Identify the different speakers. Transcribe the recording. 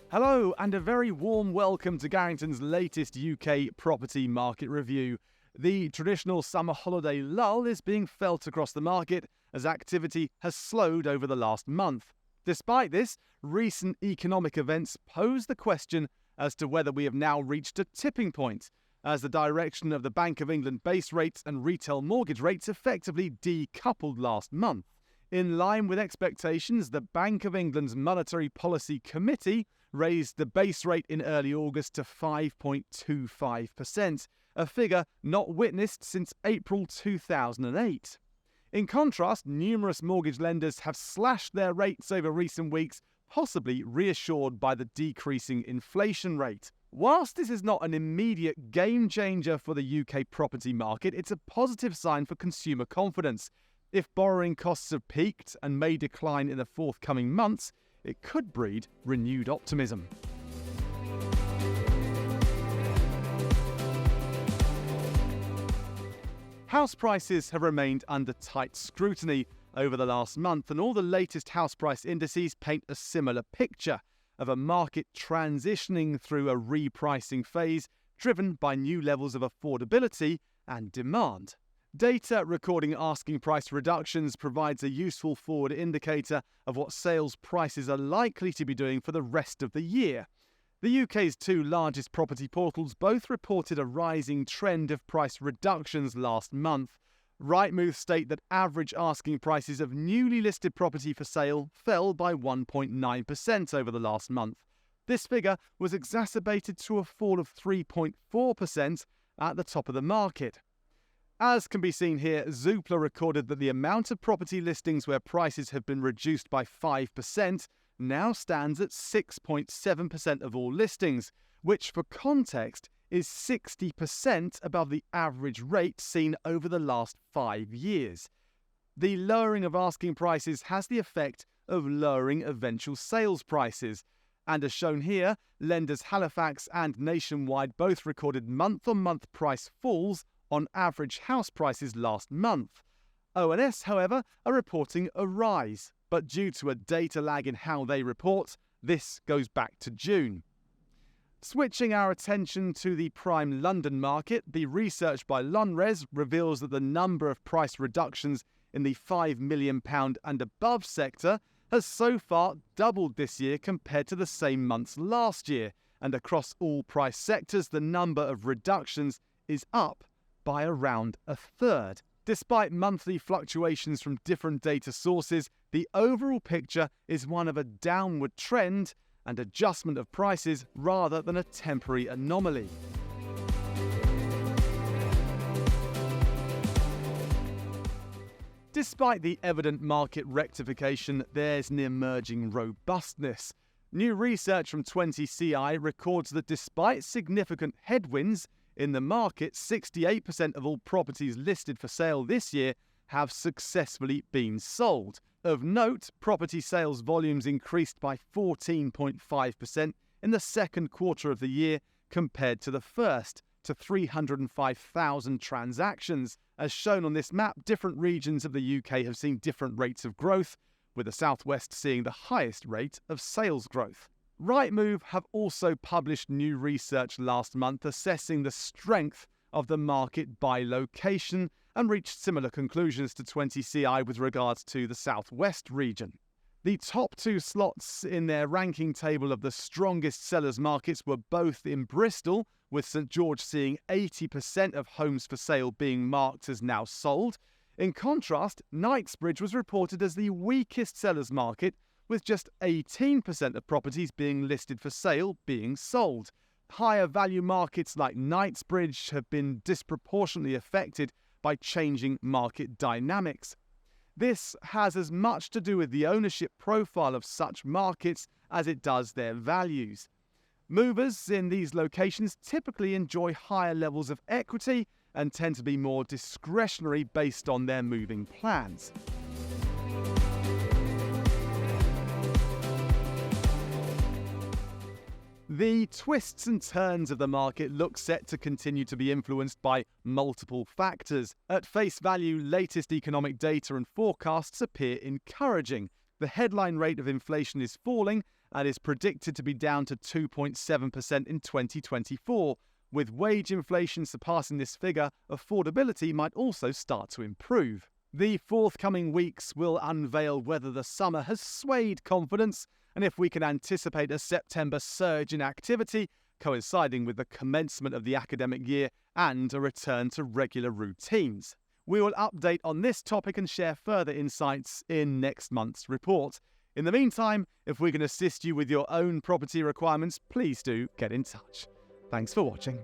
Speaker 1: Hello and a very warm welcome to Garrington's latest UK property market review. The traditional summer holiday lull is being felt across the market as activity has slowed over the last month. Despite this, recent economic events pose the question as to whether we have now reached a tipping point, as the direction of the Bank of England base rates and retail mortgage rates effectively decoupled last month. In line with expectations, the Bank of England's Monetary Policy Committee raised the base rate in early August to 5.25%, a figure not witnessed since April 2008. In contrast, numerous mortgage lenders have slashed their rates over recent weeks, possibly reassured by the decreasing inflation rate. Whilst this is not an immediate game changer for the UK property market, it's a positive sign for consumer confidence. If borrowing costs have peaked and may decline in the forthcoming months, it could breed renewed optimism. House prices have remained under tight scrutiny over the last month, and all the latest house price indices paint a similar picture of a market transitioning through a repricing phase driven by new levels of affordability and demand. Data recording asking price reductions provides a useful forward indicator of what sales prices are likely to be doing for the rest of the year. The UK's two largest property portals both reported a rising trend of price reductions last month. Rightmove state that average asking prices of newly listed property for sale fell by 1.9% over the last month. This figure was exacerbated to a fall of 3.4% at the top of the market. As can be seen here, Zoopla recorded that the amount of property listings where prices have been reduced by 5% now stands at 6.7% of all listings, which for context is 60% above the average rate seen over the last 5 years. The lowering of asking prices has the effect of lowering eventual sales prices, and as shown here, lenders Halifax and Nationwide both recorded month-on-month price falls on average house prices last month. LonRes, however, are reporting a rise, but due to a data lag in how they report, this goes back to June. Switching our attention to the prime London market, the research by LonRes reveals that the number of price reductions in the £5 million and above sector has so far doubled this year compared to the same months last year, and across all price sectors the number of reductions is up by around a third. Despite monthly fluctuations from different data sources, the overall picture is one of a downward trend and adjustment of prices rather than a temporary anomaly. Despite the evident market rectification, there's an emerging robustness. New research from 20CI records that despite significant headwinds in the market, 68% of all properties listed for sale this year have successfully been sold. Of note, property sales volumes increased by 14.5% in the second quarter of the year compared to the first, to 305,000 transactions. As shown on this map, different regions of the UK have seen different rates of growth, with the southwest seeing the highest rate of sales growth. Rightmove have also published new research last month assessing the strength of the market by location and reached similar conclusions to 20CI with regards to the southwest region. The top two slots in their ranking table of the strongest sellers markets were both in Bristol, with St George seeing 80% of homes for sale being marked as now sold. In contrast, Knightsbridge was reported as the weakest sellers market, with just 18% of properties being listed for sale being sold. Higher value markets like Knightsbridge have been disproportionately affected by changing market dynamics. This has as much to do with the ownership profile of such markets as it does their values. Movers in these locations typically enjoy higher levels of equity and tend to be more discretionary based on their moving plans. The twists and turns of the market look set to continue to be influenced by multiple factors. At face value, latest economic data and forecasts appear encouraging. The headline rate of inflation is falling, and is predicted to be down to 2.7% in 2024. With wage inflation surpassing this figure, affordability might also start to improve. The forthcoming weeks will unveil whether the summer has swayed confidence and if we can anticipate a September surge in activity, coinciding with the commencement of the academic year and a return to regular routines. We will update on this topic and share further insights in next month's report. In the meantime, if we can assist you with your own property requirements, please do get in touch. Thanks for watching.